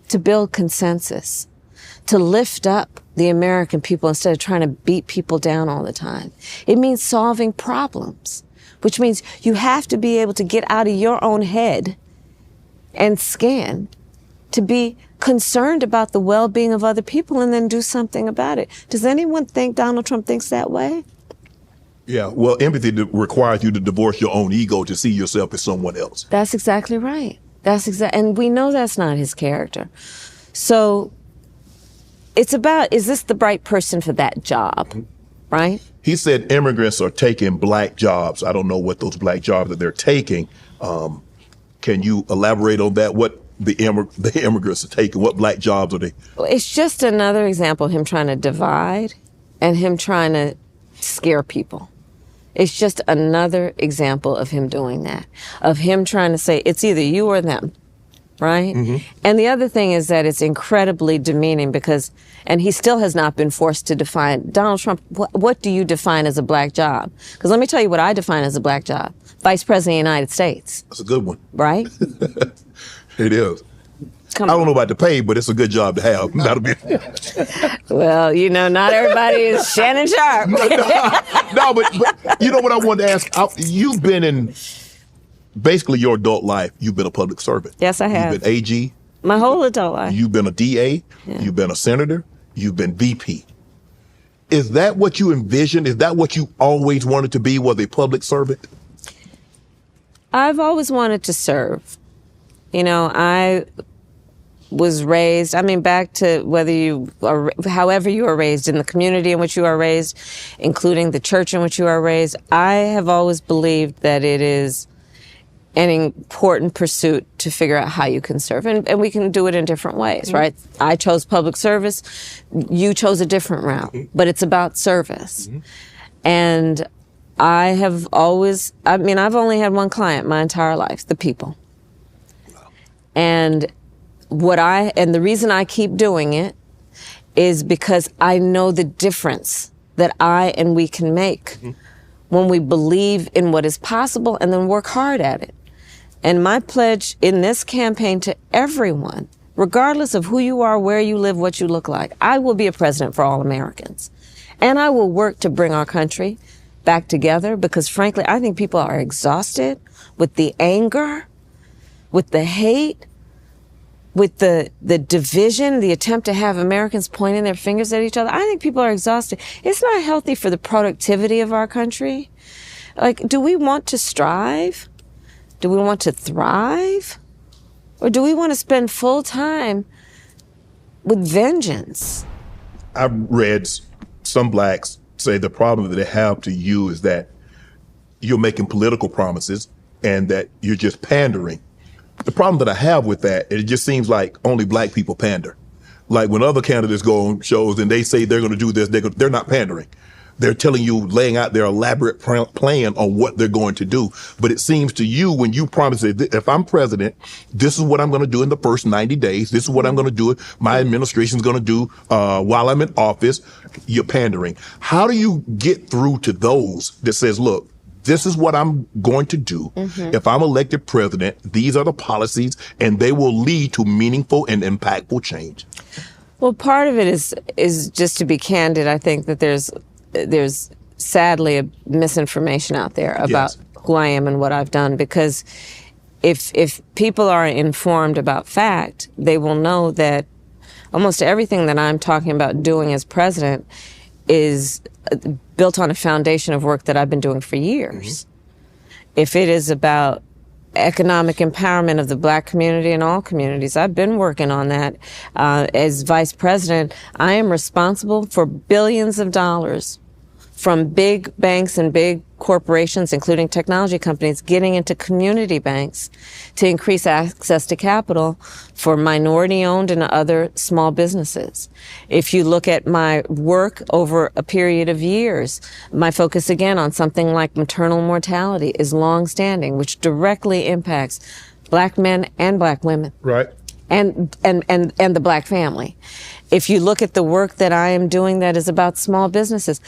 to build consensus, to lift up the American people instead of trying to beat people down all the time. It means solving problems, which means you have to be able to get out of your own head and scan to be concerned about the well-being of other people and then do something about it. Does anyone think Donald Trump thinks that way? Yeah, well, empathy requires you to divorce your own ego to see yourself as someone else. That's exactly right. And we know that's not his character. So it's about, is this the right person for that job, right? He said immigrants are taking black jobs. I don't know what those black jobs that they're taking. Can you elaborate on that? What the immigrants are taking? What black jobs are they? It's just another example of him trying to divide and him trying to scare people. It's just another example of him doing that, of him trying to say it's either you or them, right? And the other thing is that it's incredibly demeaning because, and he still has not been forced to define, Donald Trump, what do you define as a black job? Because let me tell you what I define as a black job. Vice President of the United States. That's a good one. Right? It is. I don't know about the pay, but it's a good job to have. That'll be. Well, you know, not everybody is Shannon Sharp. No, but you know what I wanted to ask? You've been in basically your adult life. You've been a public servant. Yes, I have. You've been AG. My whole adult life. You've been a DA. Yeah. You've been a senator. You've been VP. Is that what you envisioned? Is that what you always wanted to be, was a public servant? I've always wanted to serve. You know, I was raised, I mean, back to whether you are, however you are raised, in the community in which you are raised, including the church in which you are raised, I have always believed that it is an important pursuit to figure out how you can serve. And we can do it in different ways, right? I chose public service. You chose a different route, but it's about service. And I have always, I mean, I've only had one client my entire life, the people. And the reason I keep doing it is because I know the difference that I and we can make when we believe in what is possible and then work hard at it. And my pledge in this campaign to everyone, regardless of who you are, where you live, what you look like, I will be a president for all Americans. And I will work to bring our country back together because, frankly, I think people are exhausted with the anger, with the hate, with the division, the attempt to have Americans pointing their fingers at each other. I think people are exhausted. It's not healthy for the productivity of our country. Like, do we want to strive? Do we want to thrive? Or do we want to spend full time with vengeance? I've read some blacks say the problem that they have to you is that you're making political promises and that you're just pandering. The problem that I have with that, it just seems like only black people pander. Like when other candidates go on shows and they say they're going to do this, they're not pandering. They're telling you, laying out their elaborate plan on what they're going to do. But it seems to you, when you promise that if I'm president, this is what I'm going to do in the first 90 days. This is what I'm going to do. My administration's going to do while I'm in office. You're pandering. How do you get through to those that says, look, this is what I'm going to do. If I'm elected president, these are the policies, and they will lead to meaningful and impactful change? Well, part of it is just to be candid. I think that there's sadly a misinformation out there about who I am and what I've done, because if people are informed about fact, they will know that almost everything that I'm talking about doing as president is built on a foundation of work that I've been doing for years. If it is about economic empowerment of the black community and all communities, I've been working on that. As vice president, I am responsible for billions of dollars from big banks and big corporations, including technology companies, getting into community banks to increase access to capital for minority-owned and other small businesses. If you look at my work over a period of years, my focus again on something like maternal mortality is long-standing, which directly impacts black men and black women. Right. And the black family. If you look at the work that I am doing that is about small businesses,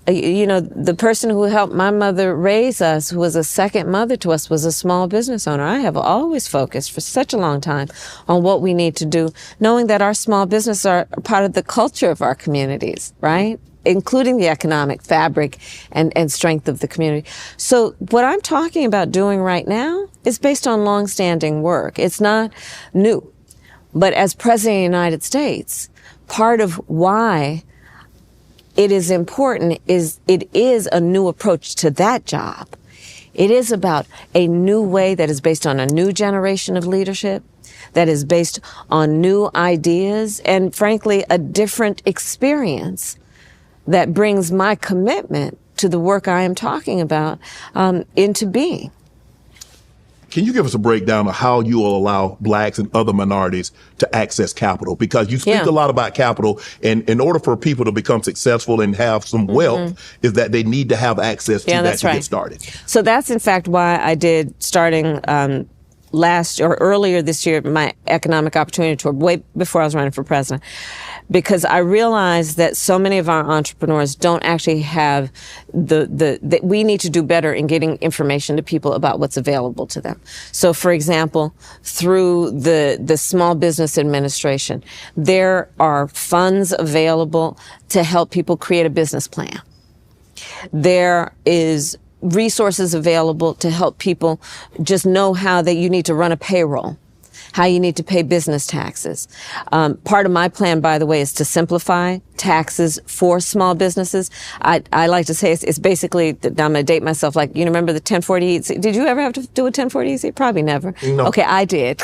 you know, the person who helped my mother raise us, who was a second mother to us, was a small business owner. I have always focused for such a long time on what we need to do, knowing that our small businesses are part of the culture of our communities, right? Including the economic fabric and strength of the community. So what I'm talking about doing right now is based on longstanding work. It's not new. But as President of the United States, part of why it is important is it is a new approach to that job. It is about a new way that is based on a new generation of leadership, that is based on new ideas, and frankly, a different experience that brings my commitment to the work I am talking about into being. Can you give us a breakdown of how you will allow blacks and other minorities to access capital? Because you speak a lot about capital, and in order for people to become successful and have some wealth, is that they need to have access to that to get started. So that's in fact why I did, starting earlier this year, my economic opportunity tour, way before I was running for president, because I realized that so many of our entrepreneurs don't actually have that we need to do better in getting information to people about what's available to them. So for example, through the Small Business Administration, there are funds available to help people create a business plan. There is resources available to help people just know how that you need to run a payroll. how you need to pay business taxes. Part of my plan, by the way, is to simplify taxes for small businesses. I like to say it's basically, I'm going to date myself, like, you remember the 1040? Did you ever have to do a 1040? Probably never. No. Okay, I did.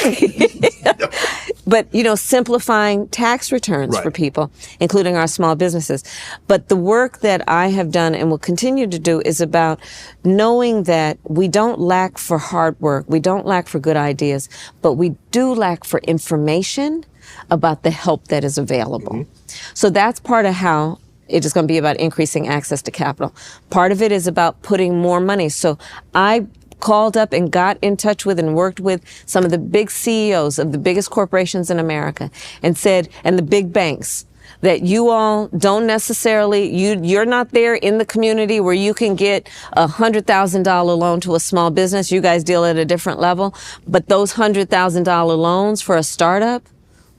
But, simplifying tax returns Right. for people, including our small businesses. But the work that I have done and will continue to do is about knowing that we don't lack for hard work, we don't lack for good ideas, but we do lack for information about the help that is available. Mm-hmm. So that's part of how it is going to be about increasing access to capital. Part of it is about putting more money. So I called up and got in touch with and worked with some of the big CEOs of the biggest corporations in America and said, and the big banks, that you all don't necessarily, you're not there in the community where you can get a $100,000 loan to a small business. You guys deal at a different level. But those $100,000 loans for a startup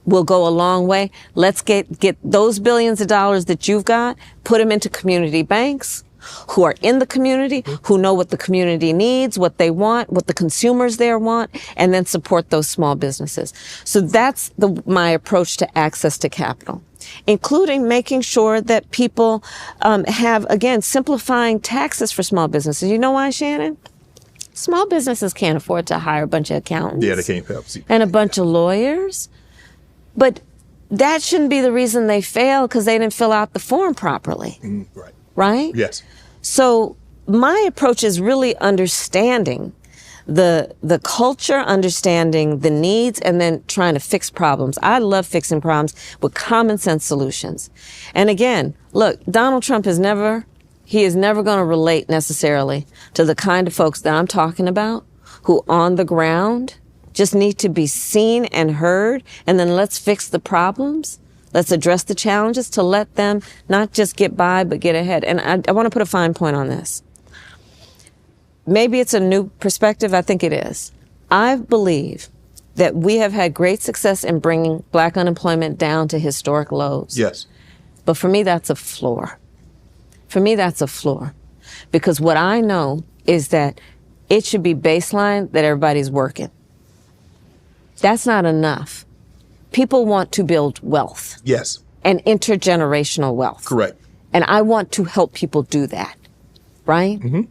will go a long way. Let's get those billions of dollars that you've got, put them into community banks who are in the community, who know what the community needs, what they want, what the consumers there want, and then support those small businesses. So that's my approach to access to capital, including making sure that people have, again, simplifying taxes for small businesses. You know why, Shannon? Small businesses can't afford to hire a bunch of accountants. Yeah, they can't help. And a bunch of lawyers. But that shouldn't be the reason they fail, because they didn't fill out the form properly. Right. Right? Yes. So my approach is really understanding the culture, understanding the needs, and then trying to fix problems. I love fixing problems with common sense solutions. And again, look, Donald Trump is never going to relate necessarily to the kind of folks that I'm talking about who on the ground just need to be seen and heard, and then let's fix the problems. Let's address the challenges to let them not just get by, but get ahead. And I want to put a fine point on this. Maybe it's a new perspective. I think it is. I believe that we have had great success in bringing black unemployment down to historic lows. Yes. But for me, that's a floor. For me, that's a floor. Because what I know is that it should be baseline that everybody's working. That's not enough. People want to build wealth. Yes. And intergenerational wealth. Correct. And I want to help people do that. Right? Mm-hmm.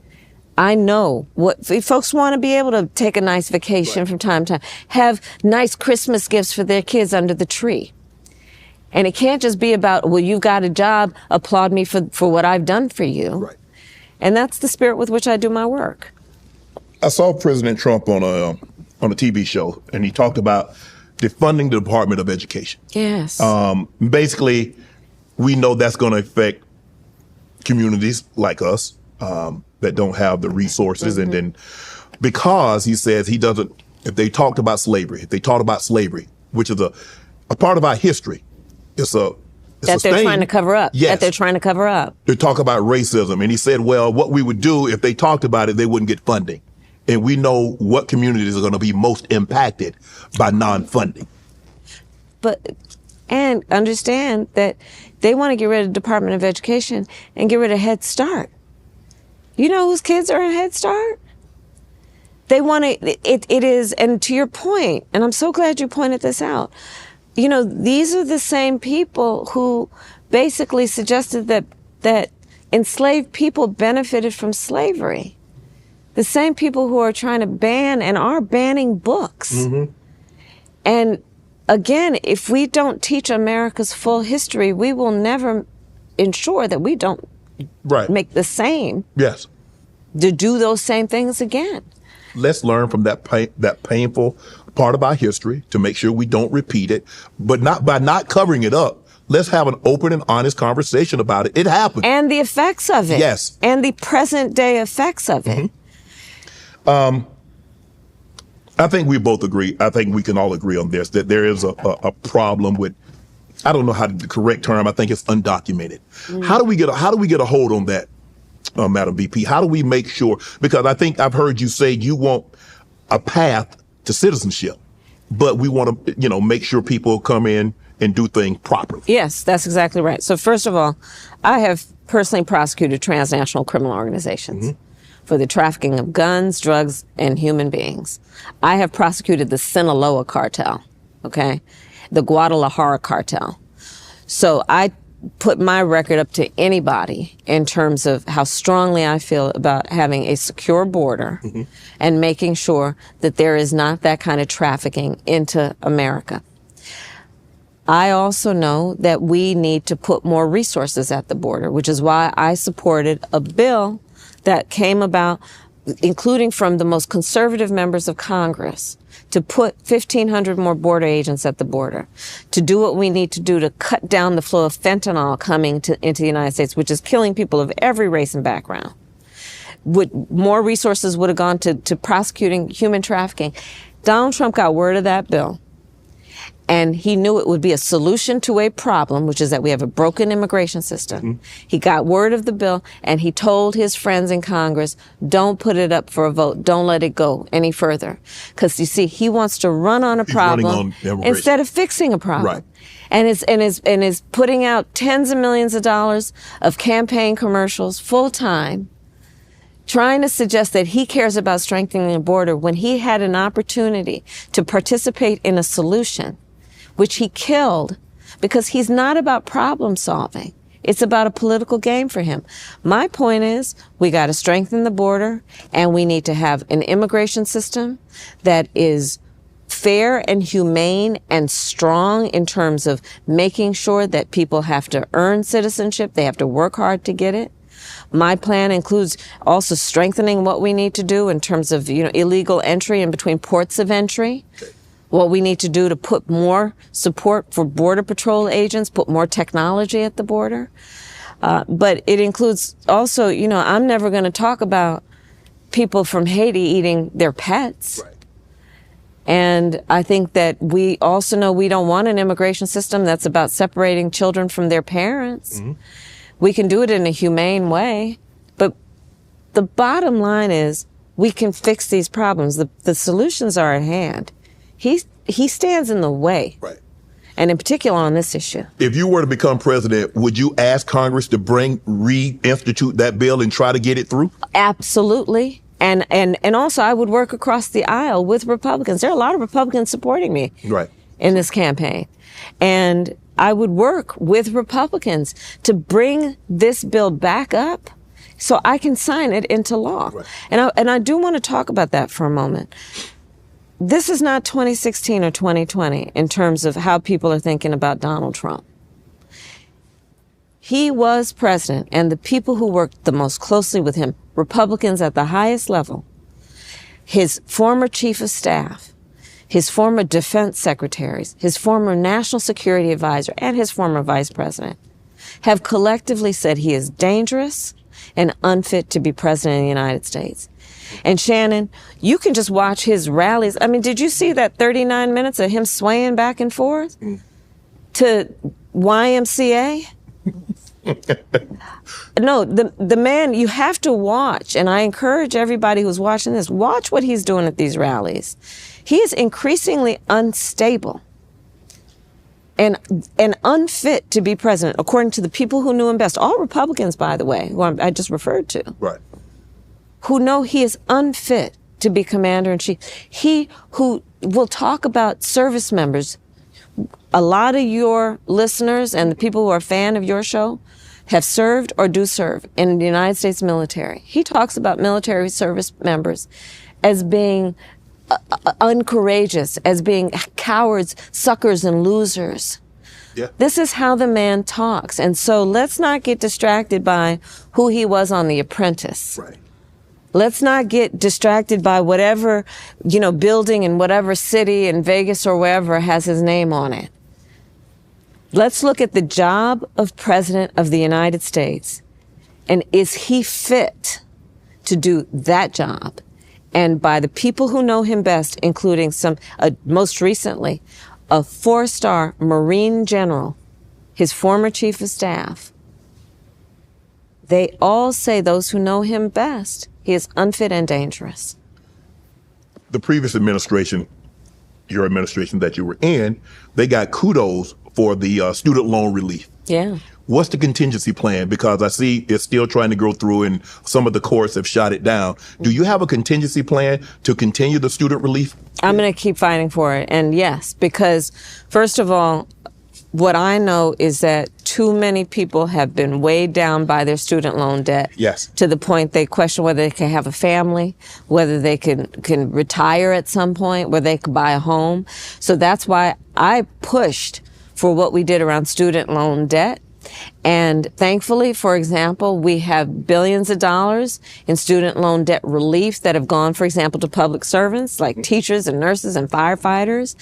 I know what folks want to be able to take a nice vacation from time to time, have nice Christmas gifts for their kids under the tree. And it can't just be about, well, you've got a job, applaud me for what I've done for you. Right. And that's the spirit with which I do my work. I saw President Trump on a TV show, and he talked about defunding the Department of Education. Yes. Basically, we know that's going to affect communities like us that don't have the resources. Mm-hmm. And then because he says he doesn't, if they talked about slavery, which is a part of our history, it's that they're trying to cover up. Yes. That they're trying to cover up. They talk about racism. And he said, well, what we would do if they talked about it, they wouldn't get funding. And we know what communities are going to be most impacted by non-funding. And understand that they want to get rid of the Department of Education and get rid of Head Start. You know whose kids are in Head Start? They want to, it is, and to your point, and I'm so glad you pointed this out, you know, these are the same people who basically suggested that enslaved people benefited from slavery. The same people who are trying to ban and are banning books. Mm-hmm. And again, if we don't teach America's full history, we will never ensure that we don't make the same. Yes. To do those same things again. Let's learn from that painful part of our history to make sure we don't repeat it, but not by not covering it up. Let's have an open and honest conversation about it. It happened. And the effects of it. Yes. And the present day effects of it. Mm-hmm. I think we both agree. I think we can all agree on this, that there is a problem with, I don't know how the correct term, I think it's undocumented. Mm. How do we get a hold on that, Madam VP? How do we make sure, because I think I've heard you say you want a path to citizenship, but we want to, make sure people come in and do things properly. Yes, that's exactly right. So first of all, I have personally prosecuted transnational criminal organizations. Mm-hmm. for the trafficking of guns, drugs, and human beings. I have prosecuted the Sinaloa cartel, okay? The Guadalajara cartel. So I put my record up to anybody in terms of how strongly I feel about having a secure border and making sure that there is not that kind of trafficking into America. I also know that we need to put more resources at the border, which is why I supported a bill that came about, including from the most conservative members of Congress, to put 1,500 more border agents at the border, to do what we need to do to cut down the flow of fentanyl coming into the United States, which is killing people of every race and background. More resources would have gone to prosecuting human trafficking. Donald Trump got word of that bill, and he knew it would be a solution to a problem, which is that we have a broken immigration system. He got word of the bill, and he told his friends in Congress, don't put it up for a vote. Don't let it go any further. Because, you see, he wants to run on a problem instead of fixing a problem. Right. And is putting out tens of millions of dollars of campaign commercials full-time, trying to suggest that he cares about strengthening the border when he had an opportunity to participate in a solution, which he killed, because he's not about problem solving. It's about a political game for him. My point is, we got to strengthen the border, and we need to have an immigration system that is fair and humane and strong in terms of making sure that people have to earn citizenship. They have to work hard to get it. My plan includes also strengthening what we need to do in terms of, illegal entry in between ports of entry. What we need to do to put more support for Border Patrol agents, put more technology at the border. But it includes also, I'm never going to talk about people from Haiti eating their pets. Right. And I think that we also know we don't want an immigration system that's about separating children from their parents. We can do it in a humane way. But the bottom line is we can fix these problems. The solutions are at hand. He stands in the way. Right. And in particular on this issue. If you were to become president, would you ask Congress to reinstitute that bill and try to get it through? Absolutely. And also I would work across the aisle with Republicans. There are a lot of Republicans supporting me in this campaign. And I would work with Republicans to bring this bill back up so I can sign it into law. Right. And I do want to talk about that for a moment. This is not 2016 or 2020 in terms of how people are thinking about Donald Trump. He was president, and the people who worked the most closely with him, Republicans at the highest level, his former chief of staff, his former defense secretaries, his former national security advisor, and his former vice president, have collectively said he is dangerous and unfit to be president of the United States. And Shannon, you can just watch his rallies. I mean, did you see that 39 minutes of him swaying back and forth to YMCA? No, the man, you have to watch, and I encourage everybody who's watching this, watch what he's doing at these rallies. He is increasingly unstable and unfit to be president, according to the people who knew him best. All Republicans, by the way, who I just referred to. Right. Who know he is unfit to be commander-in-chief. He who will talk about service members. A lot of your listeners and the people who are a fan of your show have served or do serve in the United States military. He talks about military service members as being uncourageous, as being cowards, suckers, and losers. Yeah. This is how the man talks. And so let's not get distracted by who he was on The Apprentice. Right. Let's not get distracted by whatever, building in whatever city in Vegas or wherever has his name on it. Let's look at the job of President of the United States. And is he fit to do that job? And by the people who know him best, including most recently, a 4-star Marine general, his former chief of staff, they all say, those who know him best, he is unfit and dangerous. The previous administration, your administration that you were in, they got kudos for the student loan relief. Yeah. What's the contingency plan? Because I see it's still trying to go through and some of the courts have shot it down. Do you have a contingency plan to continue the student relief? I'm going to keep fighting for it. And yes, because first of all, what I know is that too many people have been weighed down by their student loan debt. Yes. To the point they question whether they can have a family, whether they can retire at some point, whether they can buy a home. So that's why I pushed for what we did around student loan debt. And thankfully, for example, we have billions of dollars in student loan debt relief that have gone, for example, to public servants like teachers and nurses and firefighters.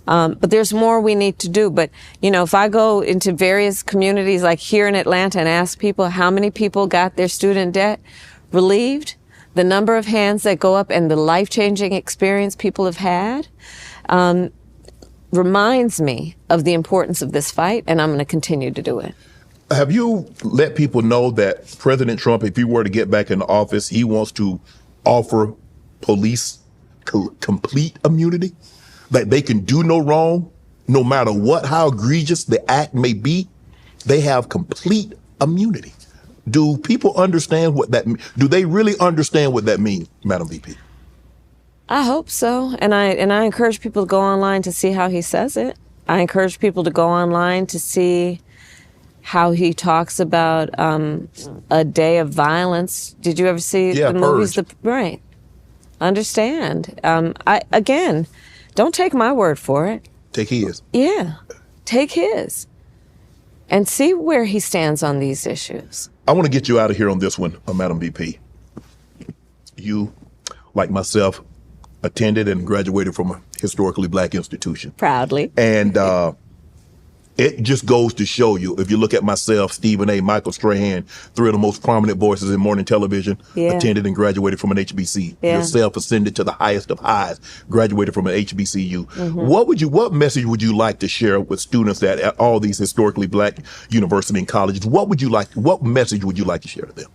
But there's more we need to do. But, you know, if I go into various communities like here in Atlanta and ask people how many people got their student debt relieved, the number of hands that go up and the life-changing experience people have had, reminds me of the importance of this fight, and I'm going to continue to do it. Have you let people know that President Trump, if he were to get back into office, he wants to offer police complete immunity? That they can do no wrong, no matter what, how egregious the act may be, they have complete immunity. Do people understand what that means? Do they really understand what that means, Madam VP? I hope so. And I encourage people to go online to see how he says it. I encourage people to go online to see how he talks about a day of violence. Did you ever see the movies? Right. Understand. Again, don't take my word for it. Take his. Yeah. Take his. And see where he stands on these issues. I want to get you out of here on this one, Madam VP. You, like myself, attended and graduated from a historically black institution. Proudly. And it just goes to show you, if you look at myself, Stephen A., Michael Strahan, three of the most prominent voices in morning television, attended and graduated from an HBC. Yourself ascended to the highest of highs, graduated from an HBCU. Mm-hmm. What message would you like to share with students at all these historically black universities and colleges? What message would you like to share to them?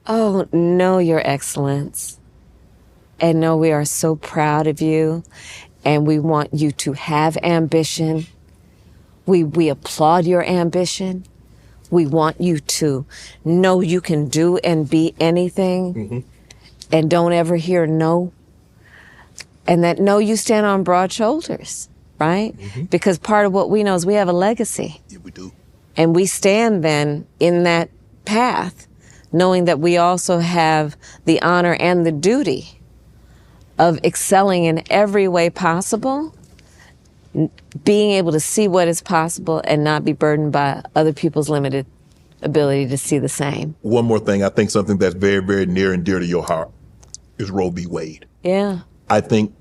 Oh, know your excellence. And know we are so proud of you. And we want you to have ambition. We applaud your ambition. We want you to know you can do and be anything. Mm-hmm. And don't ever hear no. And that no, you stand on broad shoulders, right? Mm-hmm. Because part of what we know is we have a legacy. Yeah, we do. And we stand then in that path, knowing that we also have the honor and the duty of excelling in every way possible, being able to see what is possible and not be burdened by other people's limited ability to see the same. One more thing, I think something that's very, very near and dear to your heart is Roe v. Wade. Yeah. I think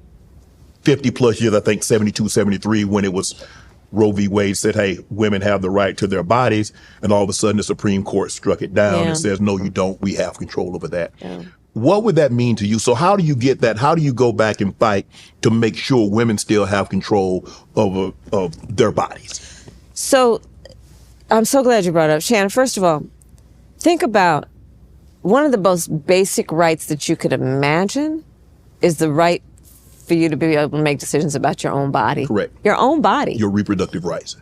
50 plus years, I think 72, 73, when it was Roe v. Wade said, hey, women have the right to their bodies. And all of a sudden the Supreme Court struck it down and says, no, you don't. We have control over that. Yeah. What would that mean to you? So how do you get that? How do you go back and fight to make sure women still have control of their bodies? So I'm so glad you brought it up. Shannon, first of all, think about one of the most basic rights that you could imagine is the right for you to be able to make decisions about your own body. Correct. Your own body. Your reproductive rights.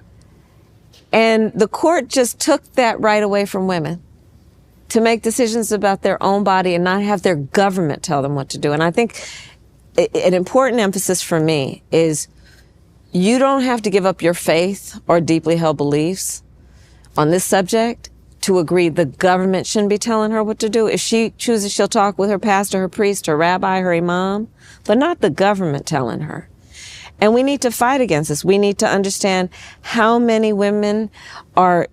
And the court just took that right away from women to make decisions about their own body and not have their government tell them what to do. And I think an important emphasis for me is you don't have to give up your faith or deeply held beliefs on this subject to agree the government shouldn't be telling her what to do. If she chooses, she'll talk with her pastor, her priest, her rabbi, her imam, but not the government telling her. And we need to fight against this. We need to understand how many women are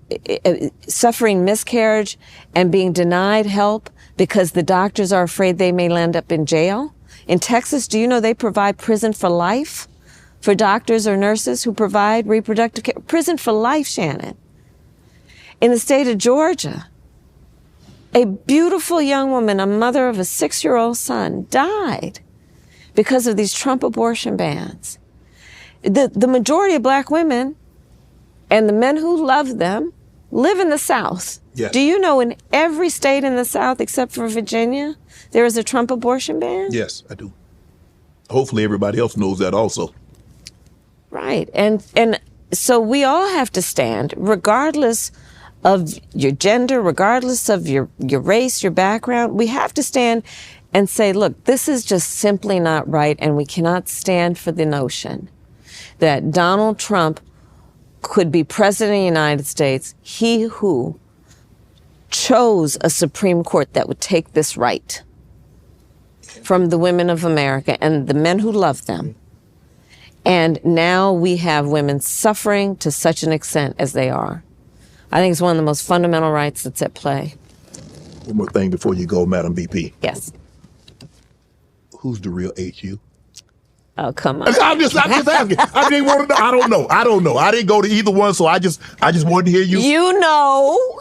suffering miscarriage and being denied help because the doctors are afraid they may end up in jail. In Texas, do you know they provide prison for life for doctors or nurses who provide reproductive care? Prison for life, Shannon. In the state of Georgia, a beautiful young woman, a mother of a 6-year-old son, died because of these Trump abortion bans. The majority of black women and the men who love them live in the South. Yes. Do you know in every state in the South except for Virginia, there is a Trump abortion ban? Yes, I do. Hopefully everybody else knows that also. Right. And so we all have to stand, regardless of your gender, regardless of your race, your background. We have to stand and say, look, this is just simply not right, and we cannot stand for the notion that Donald Trump could be president of the United States, he who chose a Supreme Court that would take this right from the women of America and the men who love them. And now we have women suffering to such an extent as they are. I think it's one of the most fundamental rights that's at play. One more thing before you go, Madam VP. Yes. Who's the real HU? Oh, come on. I'm just asking. I didn't want to know. I don't know. I didn't go to either one, so I just wanted to hear you. You know.